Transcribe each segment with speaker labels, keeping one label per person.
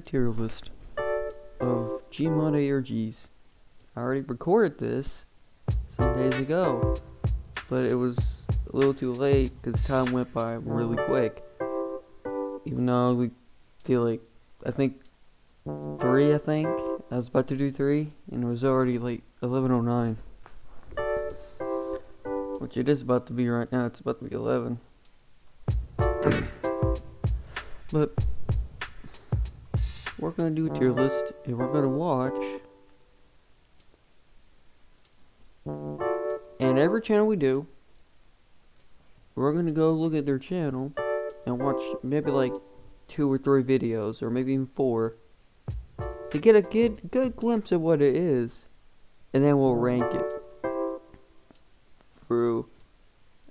Speaker 1: tier list of gmod ARGs. I already recorded this some days ago, but it was a little too late because time went by really quick. Even though we did like, I think 3, I was about to do 3, and it was already like 11:09. Which it is about to be right now, it's about to be 11. But we're gonna do a tier list, and we're gonna watch. And every channel we do, we're gonna go look at their channel and watch maybe like 2 or 3 videos, or maybe even 4, to get a good glimpse of what it is, and then we'll rank it through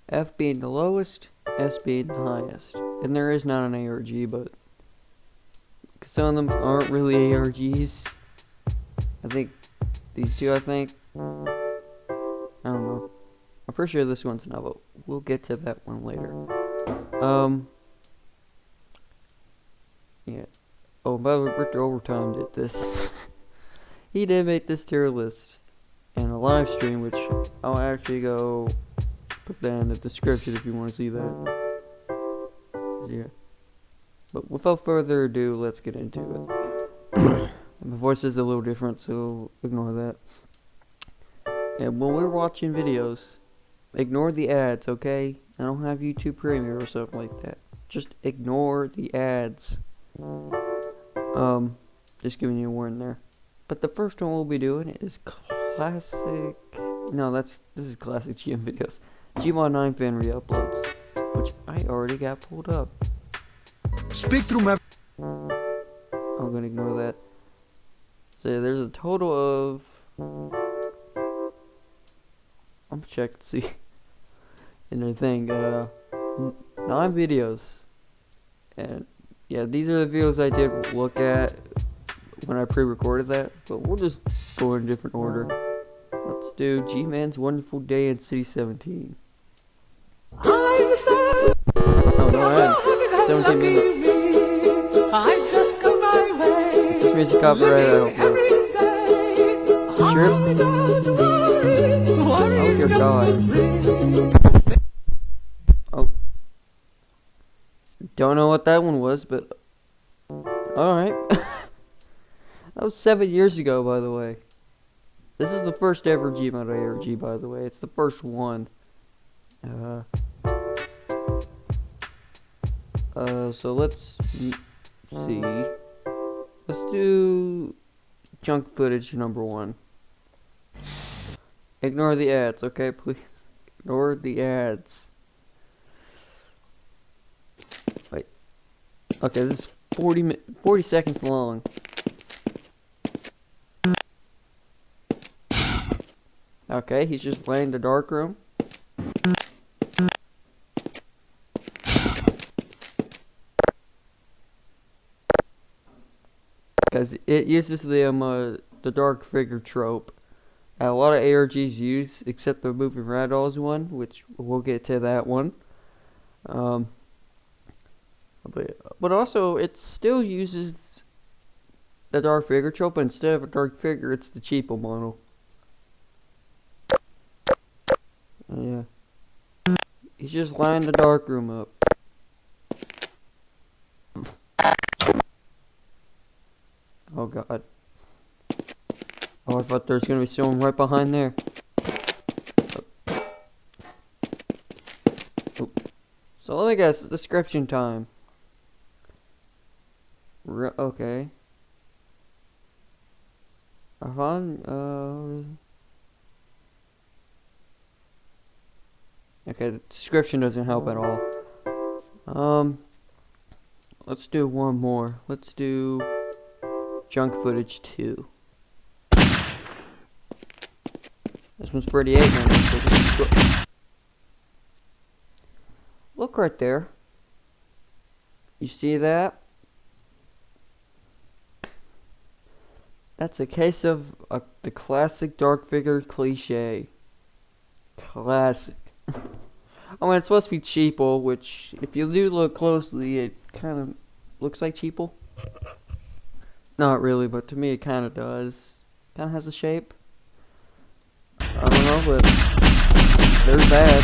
Speaker 1: F being the lowest, S being the highest. And there is not an ARG, but some of them aren't really ARGs. I think these two, I don't know. I'm pretty sure this one's not, but we'll get to that one later. Yeah. Oh, by the way, Richter Overtime did this. He did make this tier list in a live stream, which I'll actually go put that in the description if you want to see that. Yeah. But without further ado, let's get into it. My voice is a little different, so ignore that. And when we're watching videos, ignore the ads, okay? I don't have YouTube Premium or something like that. Just ignore the ads. Just giving you a warning there. But the first one we'll be doing is classic. No, this is classic GM videos. Gmod 9 fan re-uploads, which I already got pulled up.
Speaker 2: Speak through my.
Speaker 1: I'm gonna ignore that. So there's a total of. I'm gonna check to see in their thing. 9 videos, and yeah, these are the videos I did look at when I pre-recorded that. But we'll just go in a different order. Let's do G-Man's Wonderful Day in City 17. Oh no, I had 17 minutes. Is this music copyright? I don't know. Sure? Oh dear God. Oh. Don't know what that one was, but alright. That was 7 years ago, by the way. This is the first ever gmod ARG, by the way. It's the first one. So let's see. Let's do junk footage number 1. Ignore the ads, okay, please. Ignore the ads. Wait. Okay, this is 40 seconds long. Okay, he's just playing the dark room. Because it uses the dark figure trope that a lot of ARGs use, except the moving ragdolls one, which we'll get to that one. But also it still uses the dark figure trope, but instead of a dark figure, it's the cheapo model. Yeah, he's just lining the dark room up. Oh God. Oh, I thought there was gonna be someone right behind there. Oh. So let me guess, description time. Okay. Okay, the description doesn't help at all. Let's do one more. Let's do junk footage 2. This one's 38 minutes. Look right there. You see that? That's a case of the classic dark figure cliche. Classic. I mean, it's supposed to be cheapo, which, if you do look closely, it kind of looks like cheapo. Not really, but to me it kind of does. Kind of has a shape. I don't know, but they're bad.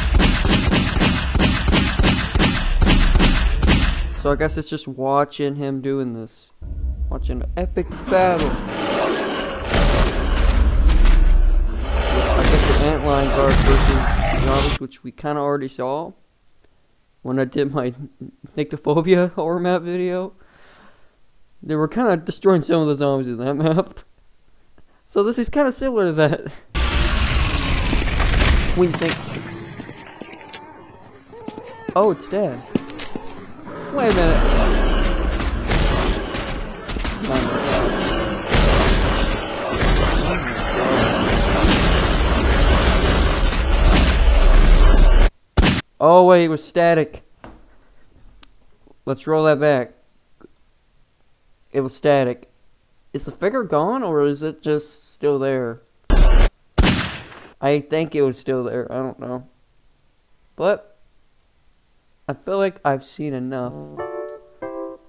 Speaker 1: So I guess it's just watching him doing this. Watching an epic battle. I guess the antlion guard versus zombies, which we kind of already saw when I did my Nyctophobia horror map video. They were kind of destroying some of the zombies in that map. So this is kind of similar to that. When you think, oh, it's dead. Wait a minute. Oh wait, it was static. Let's roll that back. It was static. Is the figure gone or is it just still there? I think it was still there. I don't know. But I feel like I've seen enough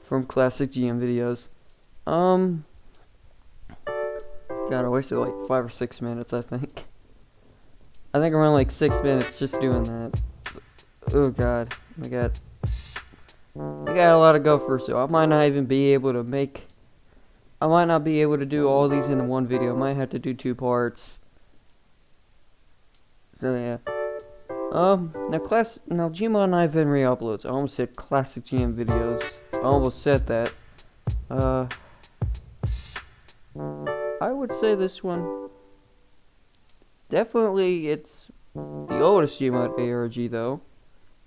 Speaker 1: from classic GM videos. God, I wasted like 5 or 6 minutes, I think. I think around like 6 minutes just doing that. Oh god, I got a lot to go for, so I might not even be able to make. I might not be able to do all these in one video. I might have to do 2 parts. So yeah. Now gmod and I've been re-uploads. I almost said classic GM videos. I almost said that. I would say this one. Definitely, it's the oldest gmod ARG though.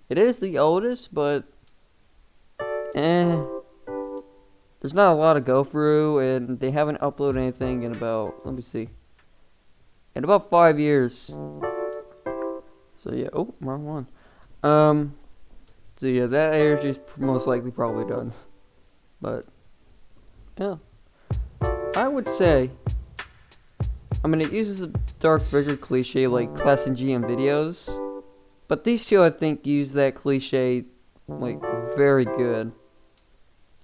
Speaker 1: It is the oldest, but there's not a lot to go through, and they haven't uploaded anything in about, let me see, in about 5 years. So yeah, oh, wrong one. So yeah, that ARG is most likely probably done. But yeah, I would say, I mean, it uses a dark figure cliche like classic GM videos, but these two I think use that cliche like very good.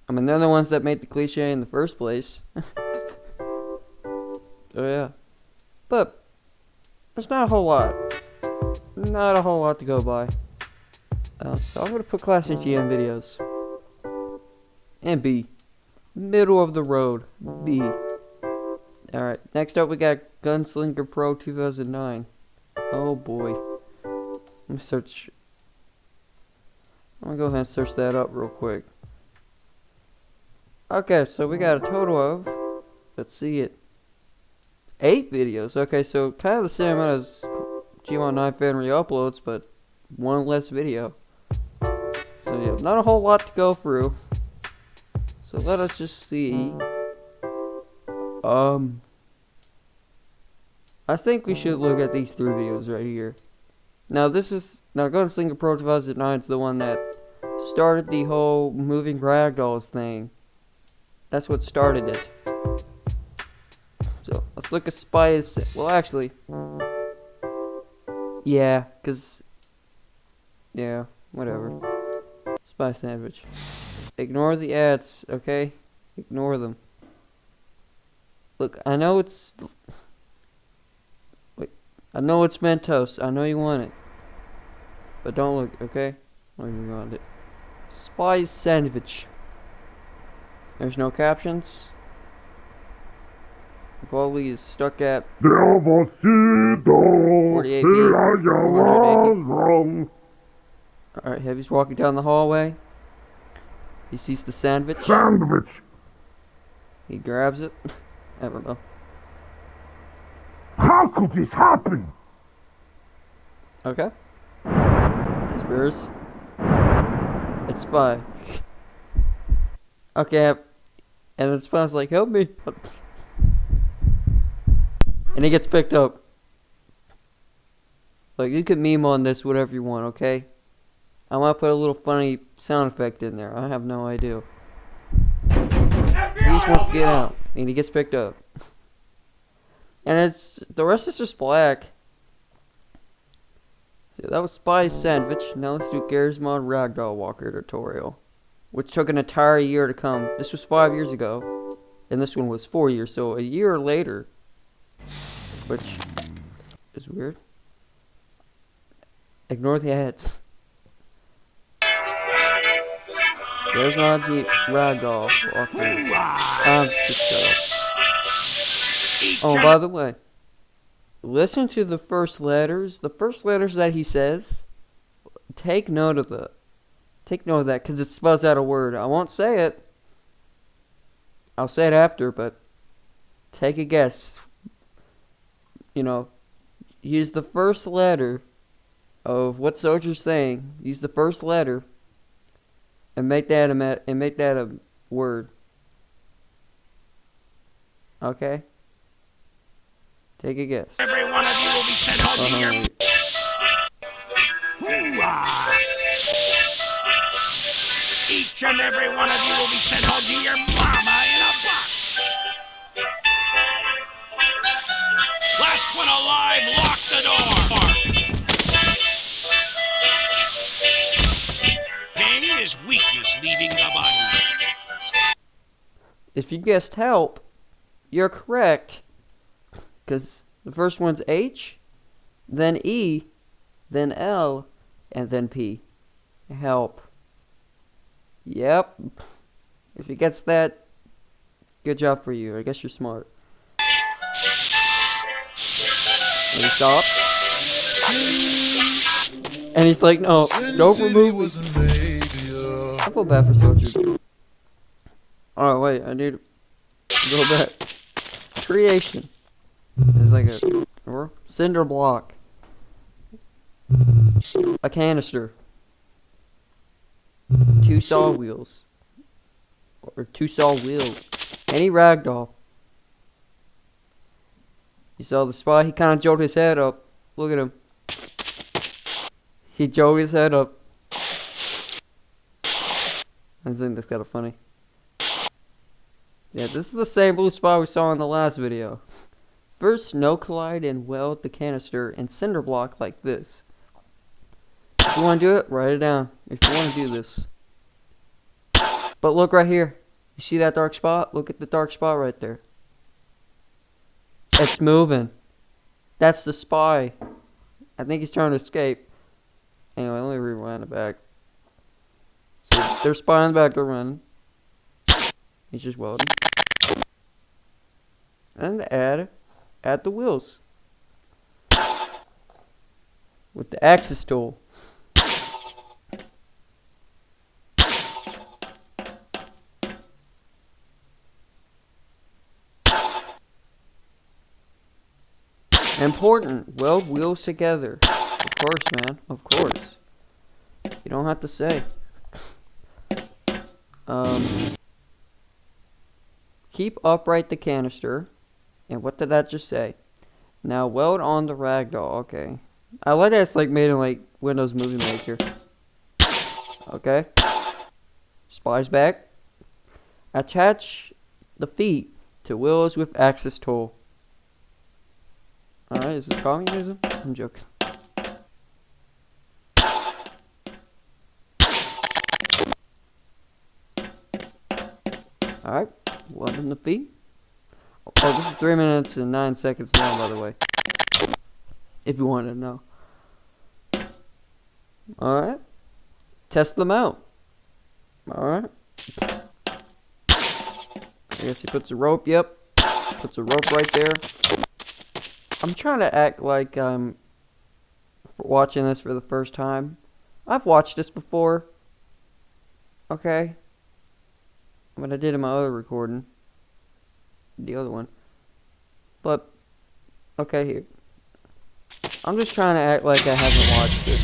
Speaker 1: I mean, they're the ones that made the cliche in the first place. Oh yeah, but there's not a whole lot. Not a whole lot to go by. So I'm gonna put classic GM videos. And B. Middle of the road. B. Alright, next up we got Gunslinger Pro 2009. Oh boy. Let me search. I'm gonna go ahead and search that up real quick. Okay, so we got a total of, let's see it, 8 videos. Okay, so kind of the same amount as gmod 9 fan re-uploads, but one less video. So yeah, not a whole lot to go through. So let us just see. I think we should look at these 3 videos right here. Now Gunslinger Pro 2009 is the one that started the whole moving ragdolls thing. That's what started it. So let's look at Spy's. Well, actually, yeah, whatever. Spy sandwich. Ignore the ads, okay? Ignore them. Look, I know it's. Wait, I know it's Mentos. I know you want it, but don't look, okay? I don't even want it. Spy sandwich. There's no captions. The quality is stuck at 480p. Alright, Heavy's walking down the hallway. He sees the sandwich. He grabs it. I don't know.
Speaker 2: How could this happen?
Speaker 1: Okay. It's Bears. It's Spy. Okay, and then Spy's like, help me. And he gets picked up. Like, you can meme on this whatever you want, okay? I might put a little funny sound effect in there. I have no idea. He just wants to get out, and he gets picked up. And the rest is just black. So that was Spy's sandwich. Now let's do gmod Ragdoll Walker tutorial, which took an entire year to come. This was 5 years ago. and this one was 4 years. So a year later, which is weird. Ignore the ads. There's my ragdoll walking. Shut up. Oh, by the way, listen to the first letters. The first letters that he says, take note of that. Take note of that, because it spells out a word. I won't say it. I'll say it after, but take a guess. You know, use the first letter of what Soldier's saying. Use the first letter and make that a word. Okay? Take a guess.
Speaker 3: Every one of you will be sent home to your... Hoorah! Each and every one of you will be sent home to your mama in a box. Last one alive, lock the door. Pain is weakness leaving the body.
Speaker 1: If you guessed help, you're correct. Because the first one's H, then E, then L, and then P. Help. Yep. If you gets that, good job for you. I guess you're smart. And he stops. And he's like, no, don't remove me. I feel bad for Soldier. Oh, wait, I need to go back. Creation. It's like a cinder block. A canister. 2 saw wheels. Or 2 saw wheels. Any ragdoll. You saw the spy? He kind of jolted his head up. Look at him. He jolted his head up. I think that's kind of funny. Yeah, this is the same blue spy we saw in the last video. First, no collide and weld the canister and cinder block like this. If you want to do it, write it down. If you want to do this. But look right here. You see that dark spot? Look at the dark spot right there. It's moving. That's the spy. I think he's trying to escape. Anyway, let me rewind it back. So there's spy in the back, they're running. He's just welding. And add the wheels. With the axis tool. Important, weld wheels together. Of course, man, of course. You don't have to say. Keep upright the canister. And what did that just say? Now weld on the ragdoll. Okay. I like that it's like made in like Windows Movie Maker. Okay. Spy's back. Attach the feet to wheels with axis tool. Alright, is this communism? I'm joking. Alright, welding the feet. Oh, this is 3 minutes and 9 seconds long, by the way. If you wanted to know. Alright. Test them out. Alright. I guess he puts a rope, yep. Puts a rope right there. I'm trying to act like I'm watching this for the first time. I've watched this before. Okay. What I did in my other recording. The other one. But, okay, here. I'm just trying to act like I haven't watched this.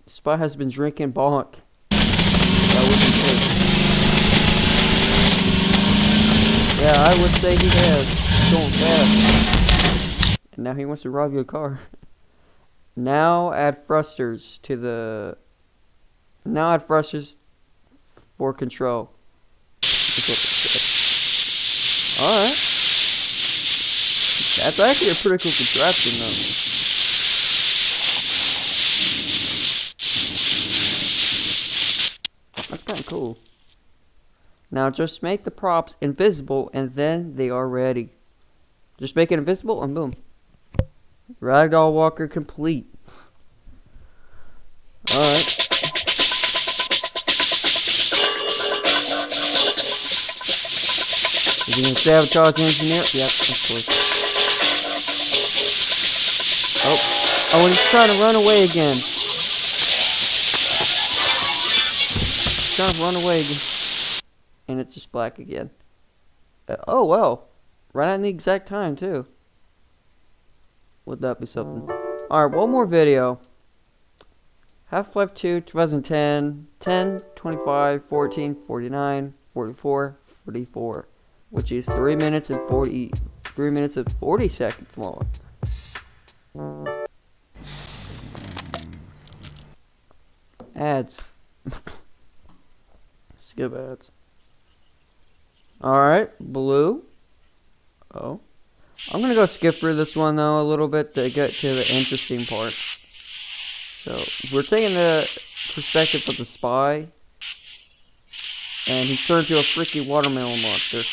Speaker 1: Spy has been drinking bonk. That would be pissed. Yeah, I would say he has. He's going fast. And now he wants to rob your car. Now add thrusters to the... Now add thrusters for control. That's what it said. Alright. That's actually a pretty cool contraption though. kind of cool. Now just make the props invisible and then they are ready. Just make it invisible and boom. Ragdoll walker complete. Alright. Is he gonna sabotage the engineer? Yep, of course. Oh. Oh, and he's trying to run away again. He's trying to run away again. And it's just black again. Oh, well. Right at the exact time, too. Would that be something? Alright, one more video. Half-Life 2, 2010, 10, 25, 14, 49, 44, 44. Which is 3 minutes and 40 seconds long. Ads. Skip ads. Alright, blue. Oh. I'm gonna go skip through this one though a little bit to get to the interesting part. So, we're taking the perspective of the spy. And he's turned to a freaky watermelon monster.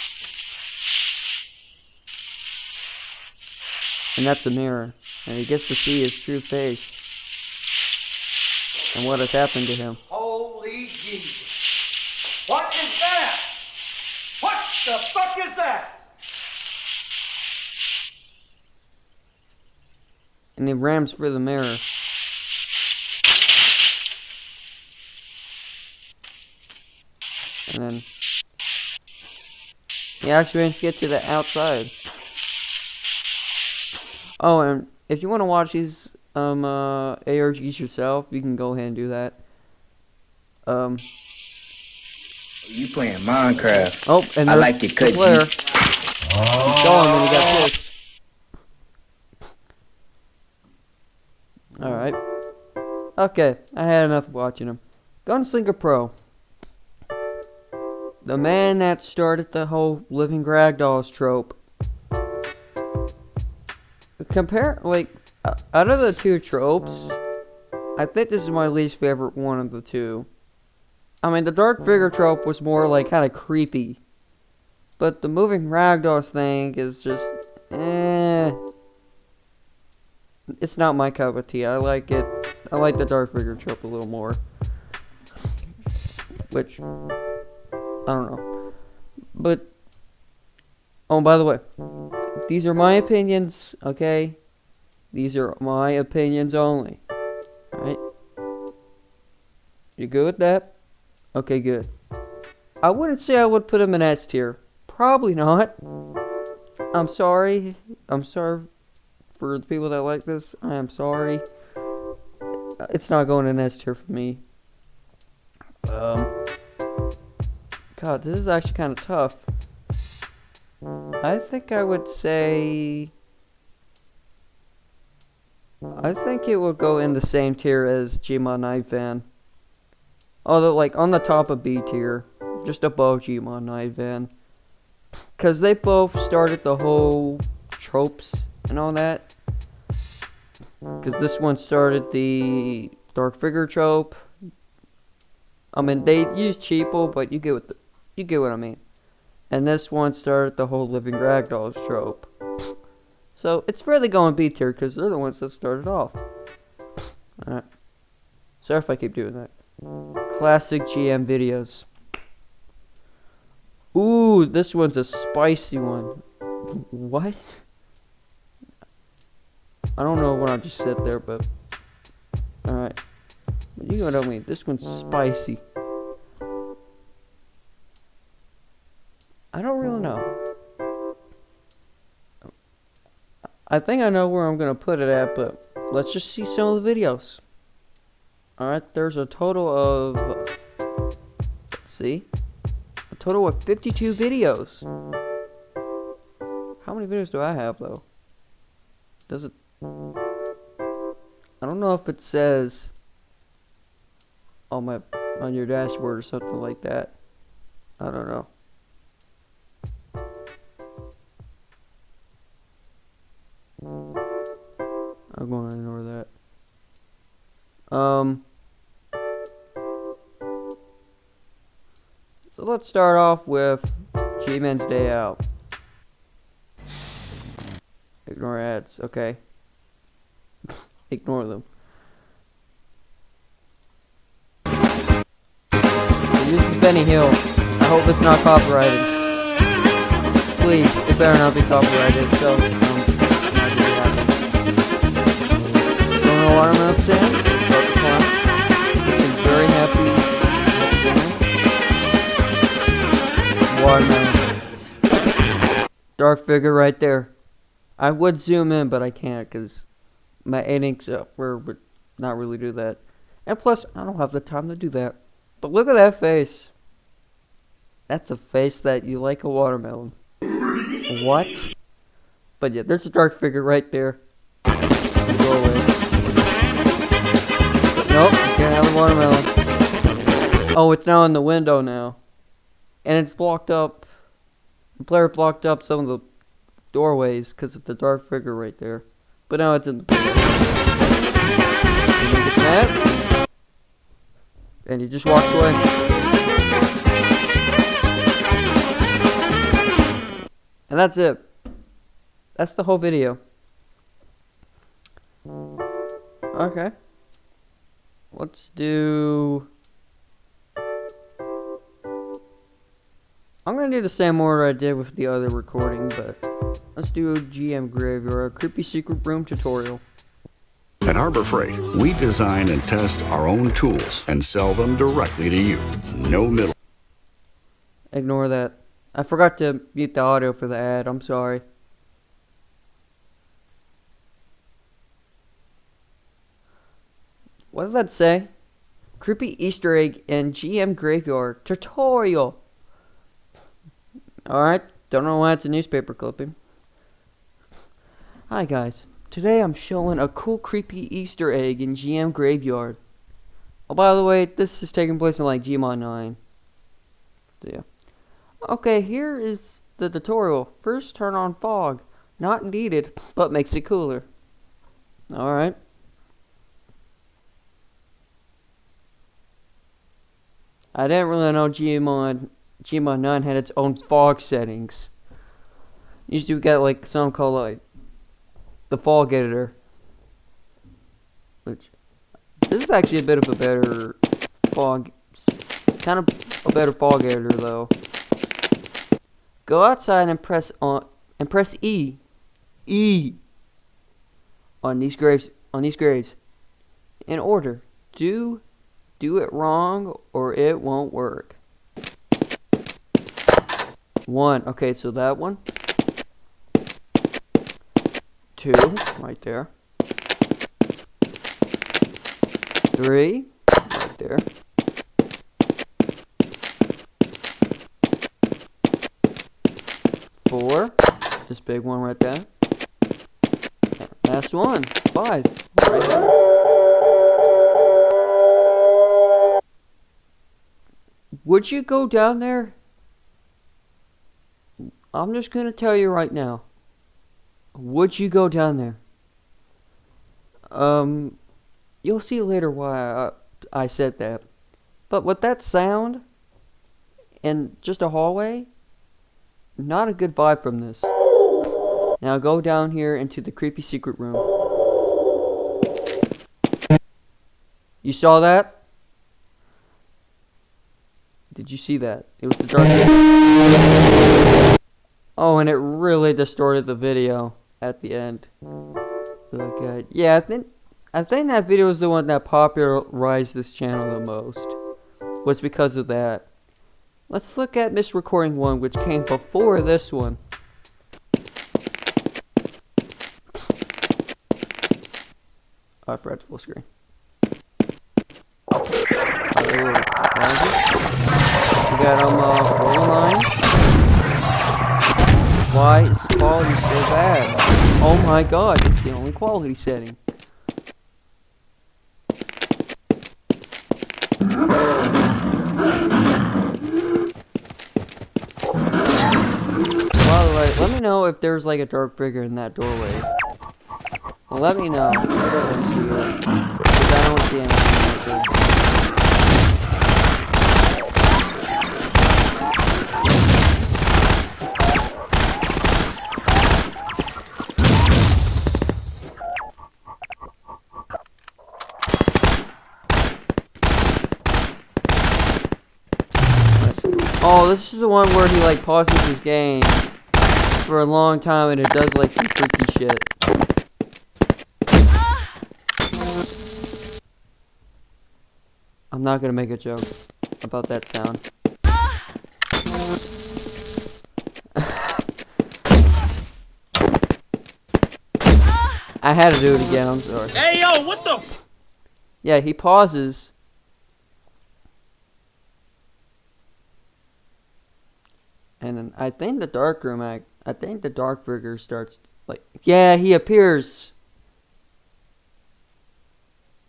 Speaker 1: And that's a mirror. And he gets to see his true face. And what has happened to him.
Speaker 4: Holy Jesus. What is that? What the fuck is that?
Speaker 1: And he rams through the mirror. And then he actually managed to get to the outside. Oh, and if you want to watch these ARGs yourself, you can go ahead and do that.
Speaker 5: You playing Minecraft?
Speaker 1: Oh, and
Speaker 5: I like it, cut
Speaker 1: Claire.
Speaker 5: G.
Speaker 1: He saw him and he got pissed. Alright. Okay, I had enough of watching him. Gunslinger Pro. The man that started the whole living ragdolls trope. Compare, like, out of the two tropes, I think this is my least favorite one of the two. I mean, the dark figure trope was more, like, kind of creepy. But the moving ragdolls thing is just, it's not my cup of tea. I like it. I like the dark figure trope a little more. Which, I don't know. But, oh, by the way, these are my opinions, okay? These are my opinions only. Alright? You good with that? Okay, good. I wouldn't say I would put him in S tier. Probably not. I'm sorry. I'm sorry for the people that like this. I am sorry. It's not going in S tier for me. God, this is actually kind of tough. I think I would say... I think it would go in the same tier as Gmod Night Van. Although, like, on the top of B tier. Just above Gmod Night Van. Because they both started the whole tropes and all that. Because this one started the dark figure trope. I mean, they use cheapo, but you get what I mean. And this one started the whole living ragdolls trope. So, it's really going B tier, because they're the ones that started off. Alright. Sorry if I keep doing that. Classic GM videos. Ooh, this one's a spicy one. What? I don't know what I just said there, but... Alright. You know what I mean. This one's spicy. I don't really know. I think I know where I'm going to put it at, but let's just see some of the videos. Alright, there's a total of... Let's see. A total of 52 videos. How many videos do I have, though? Does it... I don't know if it says... on your dashboard or something like that. I don't know. I'm going to ignore that. So let's start off with G-Man's Day Out. Ignore ads, okay. Ignore them. This is Benny Hill. I hope it's not copyrighted. Please, it better not be copyrighted, so I'm not really happy. Don't know watermelon stand? About the clown. I'm very happy watermelon. Dark figure right there. I would zoom in, but I can't because my 8-inch software would not really do that. And plus, I don't have the time to do that. But look at that face. That's a face that you like a watermelon. What? But yeah, there's a dark figure right there. Go away. So, nope, you can't have a watermelon. Oh, it's now in the window now. And it's blocked up. The player blocked up some of the doorways because of the dark figure right there. But now it's in the window. And he gets mad. And he just walks away. And that's it. That's the whole video. Okay. Let's do... I'm gonna do the same order I did with the other recording, but let's do GM Graveyard, a creepy secret room tutorial.
Speaker 6: At Harbor Freight, we design and test our own tools and sell them directly to you. No middle.
Speaker 1: Ignore that. I forgot to mute the audio for the ad. I'm sorry. What did that say? Creepy Easter egg in GM Graveyard tutorial. Alright, don't know why it's a newspaper clipping. Hi guys, today I'm showing a cool creepy Easter egg in GM Graveyard. Oh, by the way, this is taking place in like gmod 9. So yeah. Okay, here is the tutorial. First, turn on fog. Not needed, but makes it cooler. Alright. I didn't really know gmod 9 had its own fog settings. Usually we got like some called like the fog editor. Which, this is actually a bit of a better fog, kind of a better fog editor though. Go outside and press E on these graves in order. Do it wrong or it won't work. 1, okay, so that one. 2, right there. 3, right there. 4, this big one right there. Last one, 5, right there. Would you go down there? I'm just gonna tell you right now. Would you go down there? You'll see later why I said that. But with that sound and just a hallway, not a good vibe from this. Now go down here into the creepy secret room. You saw that? Did you see that? It was the dark video. Oh, and it really distorted the video at the end. Okay. Yeah, I think that video was the one that popularized this channel the most. Was because of that. Let's look at misrecording 1, which came before this one. Oh, I forgot to full screen. We got rolling lines. Why is the quality so bad? Oh my god, it's the only quality setting. By the way, let me know if there's like a dark figure in that doorway. Well, let me know. I don't see it. Because I don't see anything right there. Oh, this is the one where he like pauses his game for a long time and it does like some freaky shit. I'm not gonna make a joke about that sound. I had to do it again, I'm sorry.
Speaker 3: Hey, yo, what the?
Speaker 1: Yeah, he pauses. And then I think the dark room I think the dark figure starts like, yeah, he appears.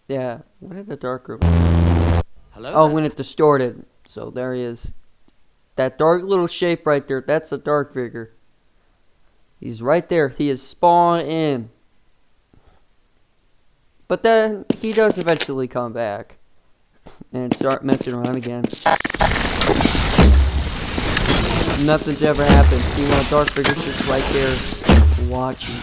Speaker 1: Yeah, what did the dark room?
Speaker 3: Hello.
Speaker 1: Oh, when it distorted. So there he is. That dark little shape right there, that's the dark figure. He's right there. He is spawned in. But then he does eventually come back and start messing around again. Nothing's ever happened. You know, dark figure's just right there watching.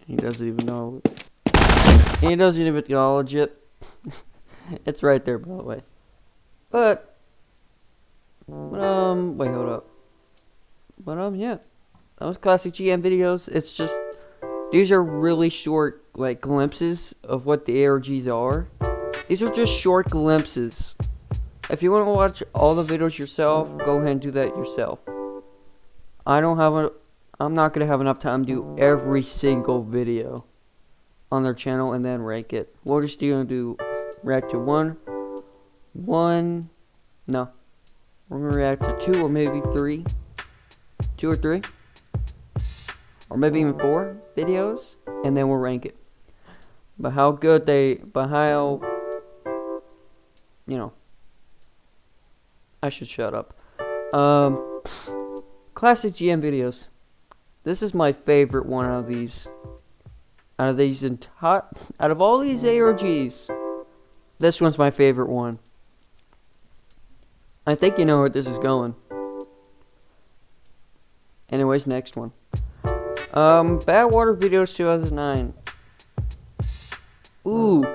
Speaker 1: He doesn't even know. He doesn't even acknowledge it. It's right there, by the way. But wait, hold up. But, yeah. That was classic GM videos. It's just, these are really short, like, glimpses of what the ARGs are. These are just short glimpses. If you want to watch all the videos yourself, go ahead and do that yourself. I'm not going to have enough time to do every single video on their channel and then rank it. We're just going to do react to no. We're going to react to 2 or maybe 3. 2 or 3. Or maybe even 4 videos. And then we'll rank it. But how good you know. I should shut up. Classic GM videos. This is my favorite one out of these. Out of all these ARGs, this one's my favorite one. I think you know where this is going. Anyways, next one. Bad Water Videos 2009. Ooh.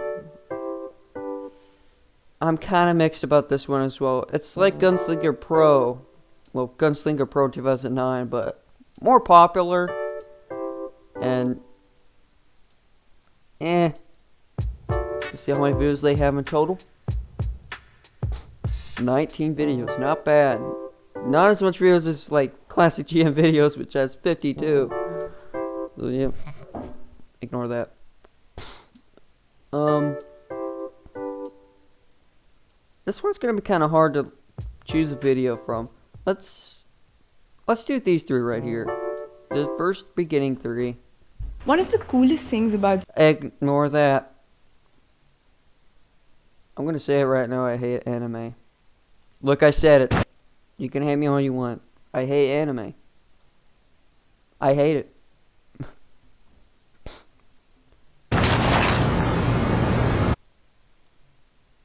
Speaker 1: I'm kind of mixed about this one as well. It's like Gunslinger Pro. Well, Gunslinger Pro 2009, but more popular. And you see how many views they have in total? 19 videos, not bad. Not as much views as like classic GM videos, which has 52. So yeah, ignore that. This one's gonna be kind of hard to choose a video from. Let's do these 3 right here. The first beginning 3.
Speaker 7: One of the coolest things about
Speaker 1: Ignore that. I'm gonna say it right now, I hate anime. Look, I said it. You can hate me all you want. I hate anime. I hate it.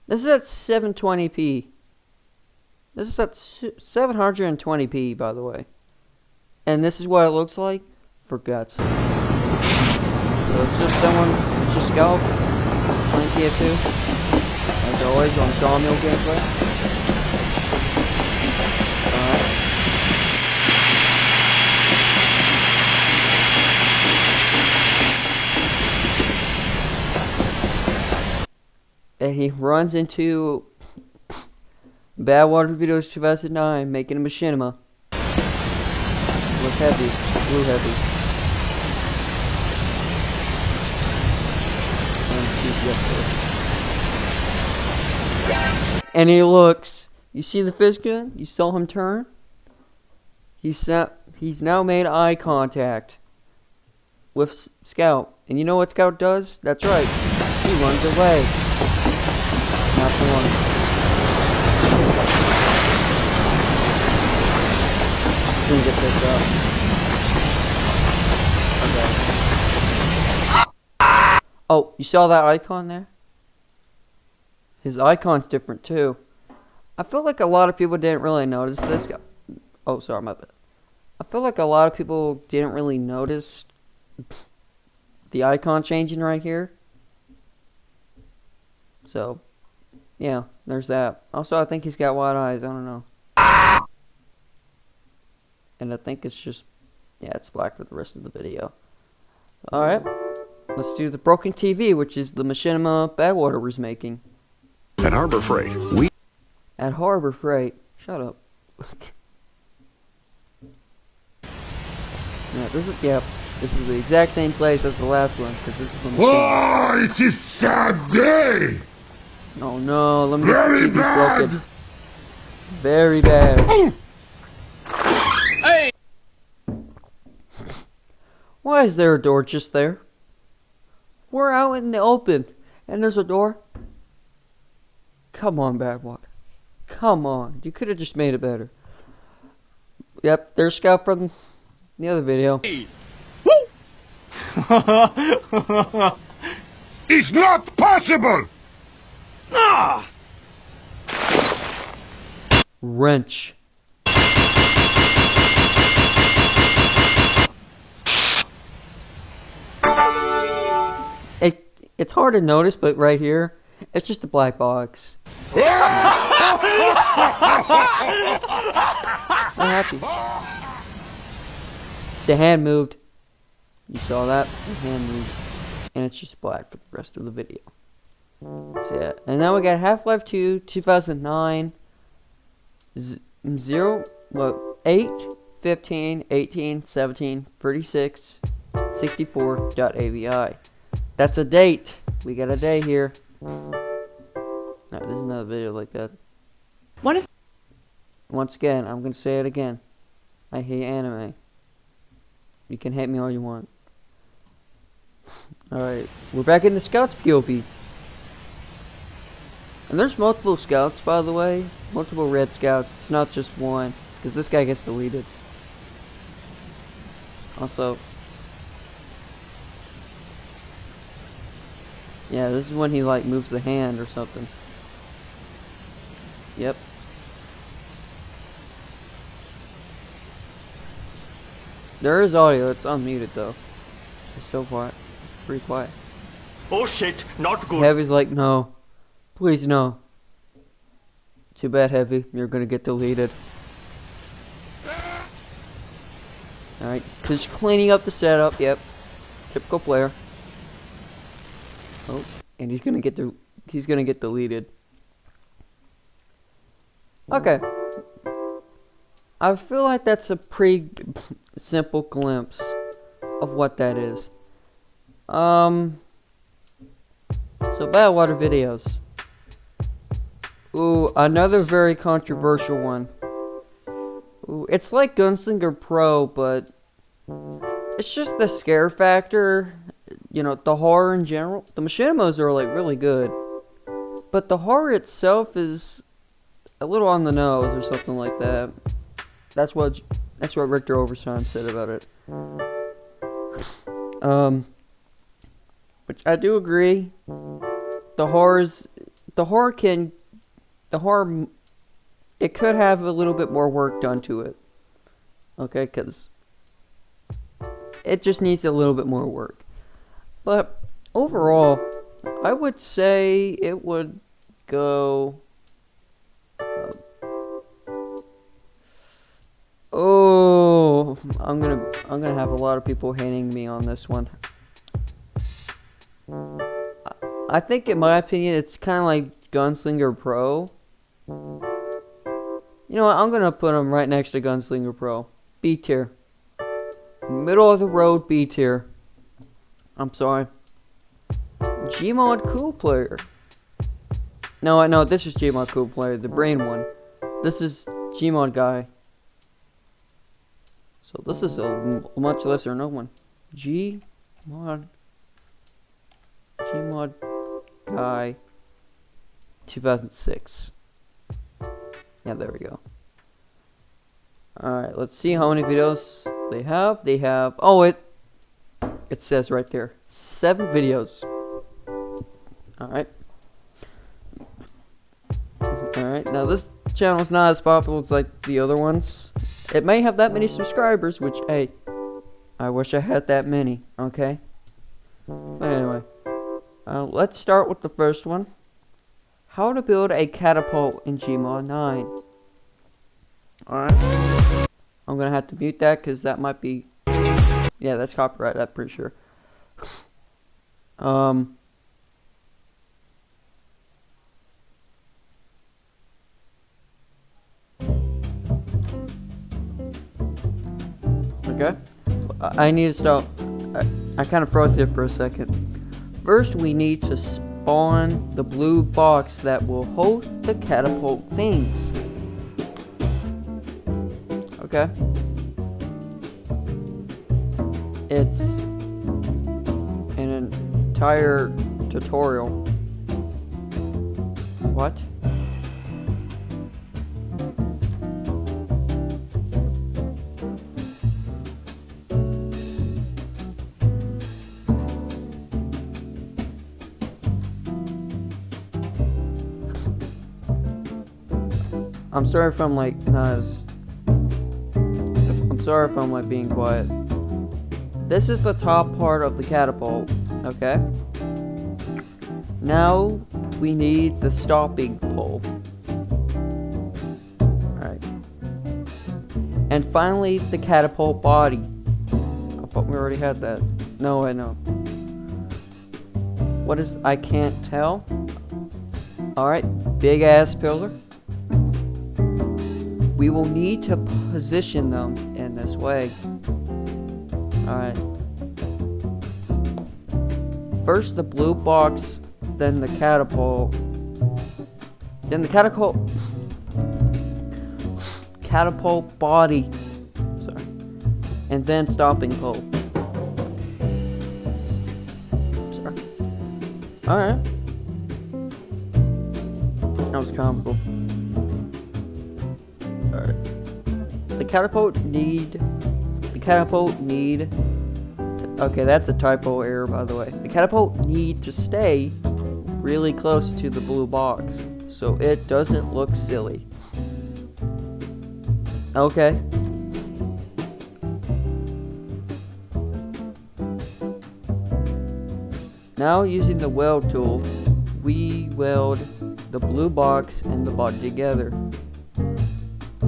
Speaker 1: This is at 720p. This is at 720p, by the way. And this is what it looks like, for God's sake. So it's just it's just Scalp playing TF2. As always, on Sawmill gameplay. Alright. And he runs into Bad Water Videos 2009, making a machinima. With Heavy, with Blue Heavy. And he looks. You see the fish gun? You saw him turn? He's now made eye contact with Scout. And you know what Scout does? That's right. He runs away. Not for long. He's gonna get picked up. Okay. Oh, you saw that icon there? His icon's different too. I feel like a lot of people didn't really notice this guy. Oh, sorry, my bad. I feel like a lot of people didn't really notice the icon changing right here. So, yeah, there's that. Also, I think he's got white eyes. I don't know. And I think it's just, yeah, it's black for the rest of the video. Alright, let's do the broken TV, which is the machinima Badwater was making.
Speaker 6: At Harbor Freight, we
Speaker 1: At Harbor Freight. Shut up. Yeah, this is the exact same place as the last one, because this is the machinima.
Speaker 3: Oh, it is sad day.
Speaker 1: Oh no, let me guess, the
Speaker 3: Very
Speaker 1: TV's
Speaker 3: bad.
Speaker 1: broken. Very bad.
Speaker 3: Hey.
Speaker 1: Why is there a door just there? We're out in the open, and there's a door? Come on, Badwater. Come on. You could have just made it better. Yep, there's Scout from the other video.
Speaker 3: It's not possible. Ah.
Speaker 1: Wrench. It's hard to notice, but right here, it's just a black box. Not happy. The hand moved. You saw that? The hand moved. And it's just black for the rest of the video. So yeah. And now we got Half-Life 2, 2009, 8, 15, 18, 17, 36, 64.avi. That's a date. We got a day here. Alright, this is another video like that. Once again, I'm gonna say it again. I hate anime. You can hate me all you want. Alright, we're back in the Scouts POV. And there's multiple Scouts, by the way. Multiple Red Scouts. It's not just one. Because this guy gets deleted. Also, yeah, this is when he like moves the hand or something. Yep. There is audio, it's unmuted though. It's so quiet. Pretty quiet.
Speaker 8: Oh shit, not good.
Speaker 1: Heavy's like, no. Please no. Too bad, Heavy. You're gonna get deleted. Alright, just cleaning up the setup, yep. Typical player. Oh, and he's gonna get deleted. Okay. I feel like that's a pretty simple glimpse of what that is. So Badwater videos. Ooh, another very controversial one. Ooh, it's like Gunslinger Pro, but it's just the scare factor. You know, the horror in general. The machinimos are like really good, but the horror itself is a little on the nose or something like that. That's what Richter Overtime said about it. Which I do agree. The horror, it could have a little bit more work done to it. Okay, because it just needs a little bit more work. But overall, I would say it would go. Oh, I'm gonna have a lot of people hating me on this one. I think, in my opinion, it's kind of like Gunslinger Pro. You know what? I'm gonna put them right next to Gunslinger Pro. B tier. Middle of the road B tier. I'm sorry. Gmod Cool Player. No, this is Gmod Cool Player, the brain one. This is Gmod Guy. So this is a much lesser known one. Gmod Guy 2006. Yeah, there we go. Alright, let's see how many videos they have. They have, oh, it says right there, 7 videos. Alright. Alright, now this channel's not as popular as like the other ones. It may have that many subscribers, which, hey, I wish I had that many, okay? But anyway, let's start with the first one. How to build a catapult in gmod 9. Alright. I'm gonna have to mute that because that might be... Yeah, that's copyright, I'm pretty sure. Okay. I need to stop. I kind of froze there for a second. First, we need to spawn the blue box that will hold the catapult things. Okay. It's an entire tutorial. What? I'm sorry if I'm like not as... I'm sorry if I'm like being quiet. This is the top part of the catapult, okay? Now we need the stopping pole. Alright. And finally the catapult body. I thought we already had that. No, I know. What is... I can't tell? Alright, big ass pillar. We will need to position them in this way. Alright. First the blue box, then the catapult. Then the catapult body. Sorry. And then stopping pole. Sorry. Alright. That was comical. The catapult need okay, that's a typo error by the way. The catapult need to stay really close to the blue box so it doesn't look silly. Okay. Now using the weld tool, we weld the blue box and the body together.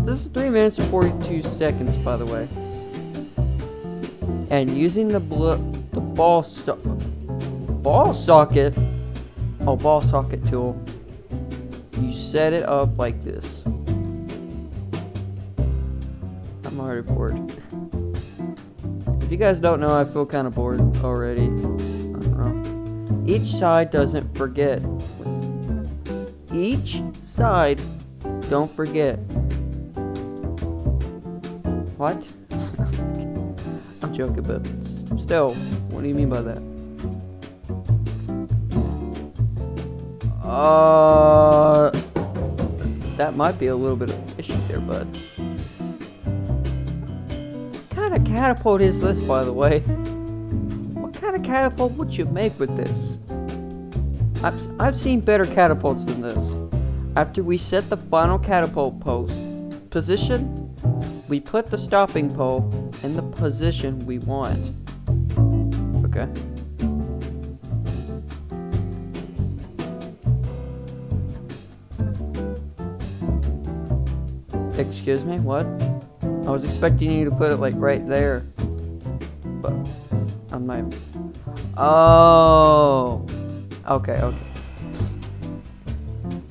Speaker 1: This is 3 minutes and 42 seconds, by the way. And using the ball socket tool, you set it up like this. I'm already bored. If you guys don't know, I feel kind of bored already. I don't know. Each side doesn't forget. Each side, don't forget. What? I'm joking, but still, what do you mean by that? That might be a little bit of an issue there, bud. What kind of catapult is this, by the way? What kind of catapult would you make with this? I've seen better catapults than this. After we set the final catapult position, we put the stopping pole in the position we want. Okay. Excuse me, what? I was expecting you to put it like right there. But on my... Oh. Okay.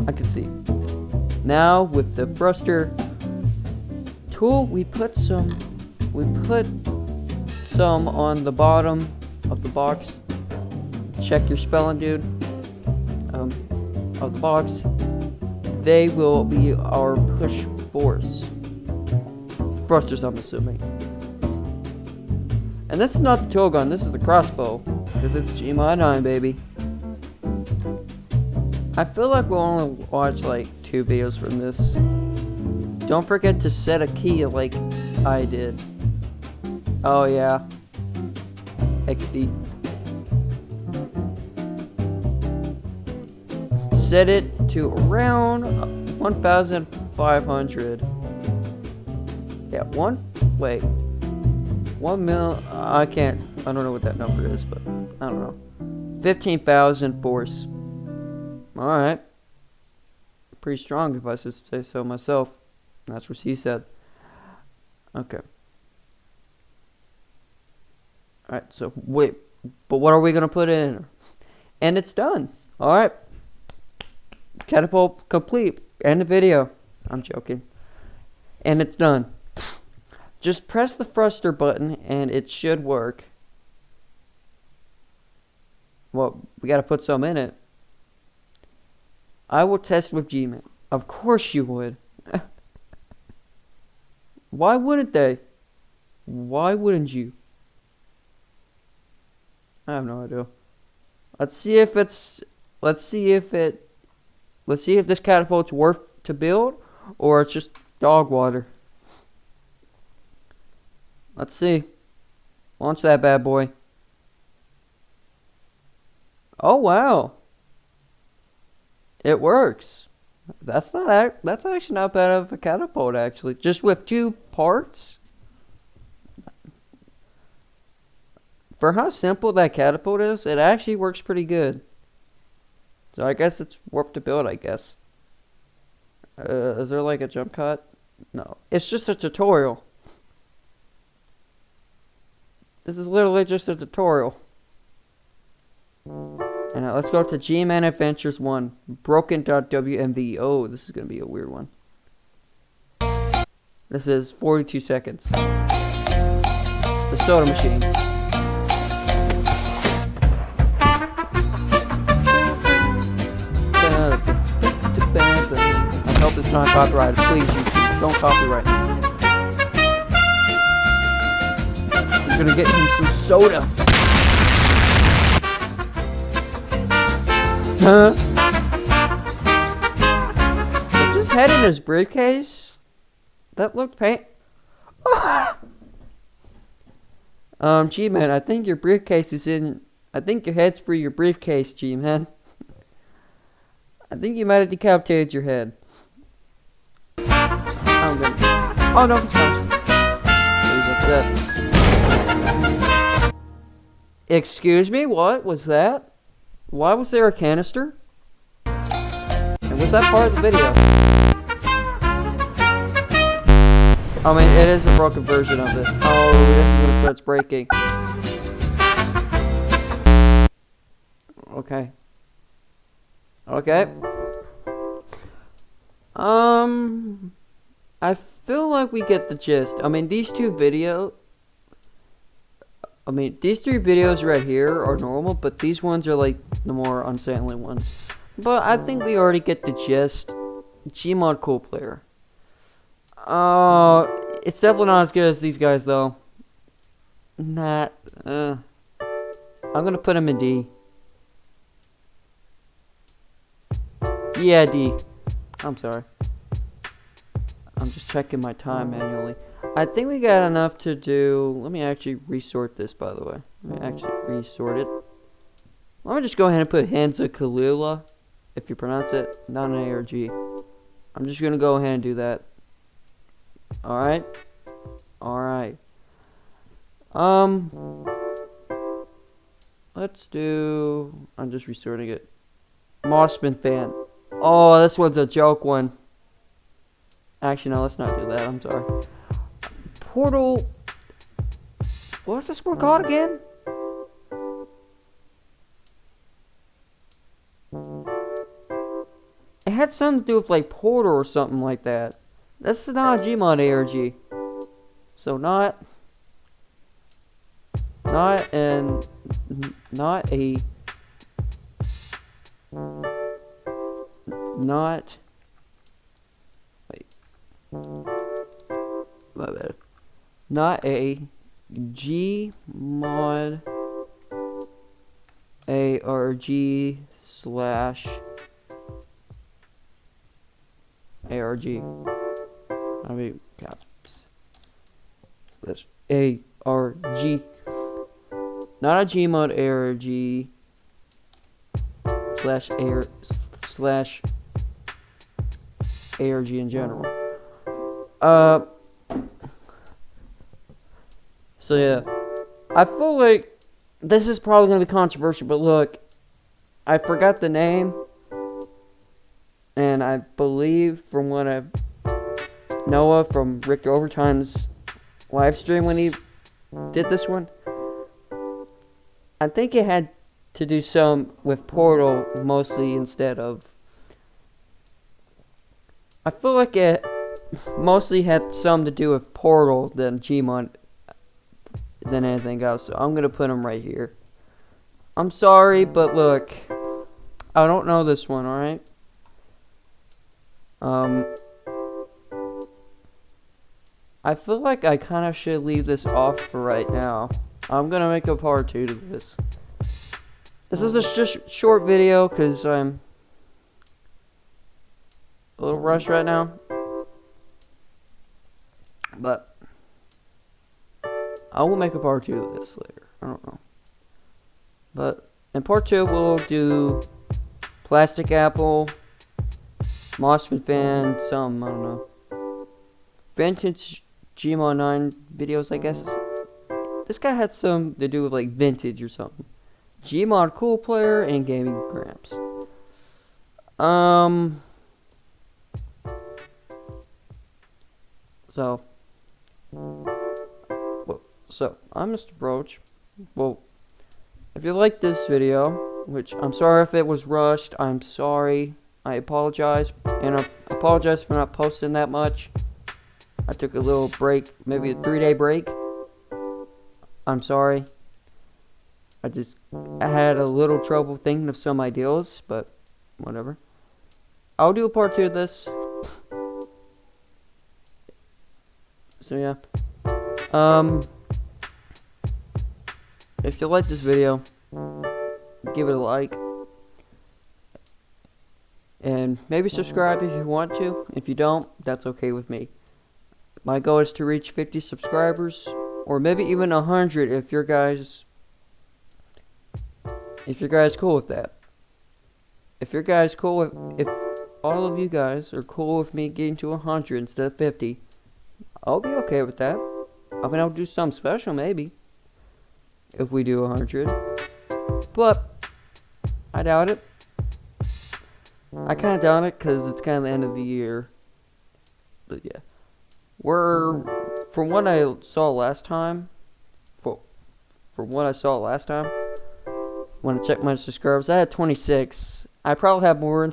Speaker 1: I can see. Now with the thruster tool, we put some on the bottom of the box. Check your spelling, dude. Of the box. They will be our push force. Thrusters, I'm assuming. And this is not the tool gun, this is the crossbow. Because it's gmod 9, baby. I feel like we'll only watch like 2 videos from this. Don't forget to set a key like I did. Oh yeah. XD. Set it to around 1,500. Yeah, 1 mil, I don't know what that number is, but I don't know, 15,000 force. Alright. Pretty strong if I should say so myself. That's what she said. Okay. Alright, so wait, but what are we gonna put in? And it's done. Alright. Catapult complete. End the video. I'm joking. And it's done. Just press the thruster button and it should work. Well, we gotta put some in it. I will test with gmod. Of course you would. Why wouldn't they? Why wouldn't you? I have no idea. Let's see if this catapult's worth to build or it's just dog water. Let's see. Launch that bad boy. Oh wow. It works. That's actually not bad of a catapult actually. Just with 2 parts. For how simple that catapult is, it actually works pretty good. So I guess it's worth to build, I guess. Is there like a jump cut? No. It's just a tutorial. This is literally just a tutorial. And let's go to G-Man Adventures 1. Broken.wmv. Oh, this is going to be a weird one. This is 42 seconds. The soda machine. I hope it's not copyrighted. Please, YouTube, don't copyright me. I'm gonna get him some soda. Huh? Was his head in his briefcase? That looked pain. G-Man, I think your briefcase is in. I think your head's for your briefcase, G-Man. I think you might have decapitated your head. I'm gonna. Oh no, it's fine. He's upset. Excuse me, what was that? Why was there a canister? And was that part of the video? I mean, it is a broken version of it. Oh, this is when it starts breaking. Okay. Okay. I feel like we get the gist. I mean, these 3 videos right here are normal, but these ones are like the more unsettling ones. But I think we already get the gist. Gmod cool player. It's definitely not as good as these guys though. I'm gonna put him in D. Yeah, D. I'm sorry. I'm just checking my time manually. I think we got enough to do. Let me actually resort this, by the way. Let me actually resort it. Let me just go ahead and put Hansa Kalula, if you pronounce it, not an ARG. I'm just gonna go ahead and do that. Alright? Alright. Let's do. I'm just resorting it. Mossman fan. Oh, this one's a joke one. Actually, no, let's not do that. I'm sorry. Portal. What's this one called again? It had something to do with like Portal or something like that. This is not a Gmod ARG. So not my bad. Not a Gmod ARG slash ARG. I mean, caps. That's ARG. Not a Gmod ARG slash ARG in general. So yeah, I feel like this is probably going to be controversial, but look, I forgot the name, and I believe from what I know of from Rick Overtime's live stream when he did this one, I think it had to do some with Portal mostly instead of... I feel like it mostly had some to do with Portal than gmod than anything else, so I'm gonna put him right here. I'm sorry, but look, I don't know this one, alright? I feel like I kind of should leave this off for right now. I'm gonna make a part 2 to this. This is a short video because I'm a little rushed right now. But I will make a part 2 of this later. I don't know. But in part 2 we'll do Plastic Apple, Mossman Fan, some, I don't know, vintage gmod 9 videos, I guess. This guy had some to do with like vintage or something. Gmod Cool Player and Gaming Gramps. So I'm Mr. Broach. Well, if you like this video, which I'm sorry if it was rushed, I'm sorry. I apologize, and I apologize for not posting that much. I took a little break, maybe a 3-day break. I'm sorry. I had a little trouble thinking of some ideas, but whatever. I'll do a part 2 of this. So yeah. If you like this video, give it a like. And maybe subscribe if you want to. If you don't, that's okay with me. My goal is to reach 50 subscribers, or maybe even 100 if you're guys cool with that. If all of you guys are cool with me getting to 100 instead of 50, I'll be okay with that. I mean, I'll do something special maybe if we do 100, but I doubt it. I kind of doubt it because it's kind of the end of the year. But yeah, from what I saw last time, when I checked my subscribers, I had 26. I probably have more.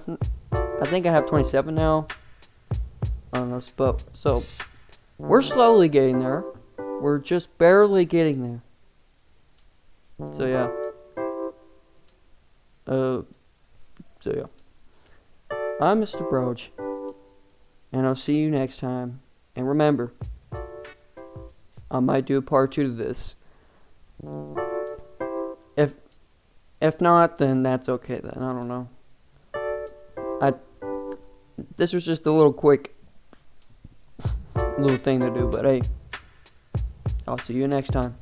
Speaker 1: I think I have 27 now on this, but so we're slowly getting there. We're just barely getting there. So yeah. I'm Mr. Broach, and I'll see you next time. And remember, I might do a part 2 to this. If not, then that's okay then. I don't know. This was just a little quick little thing to do, but hey, I'll see you next time.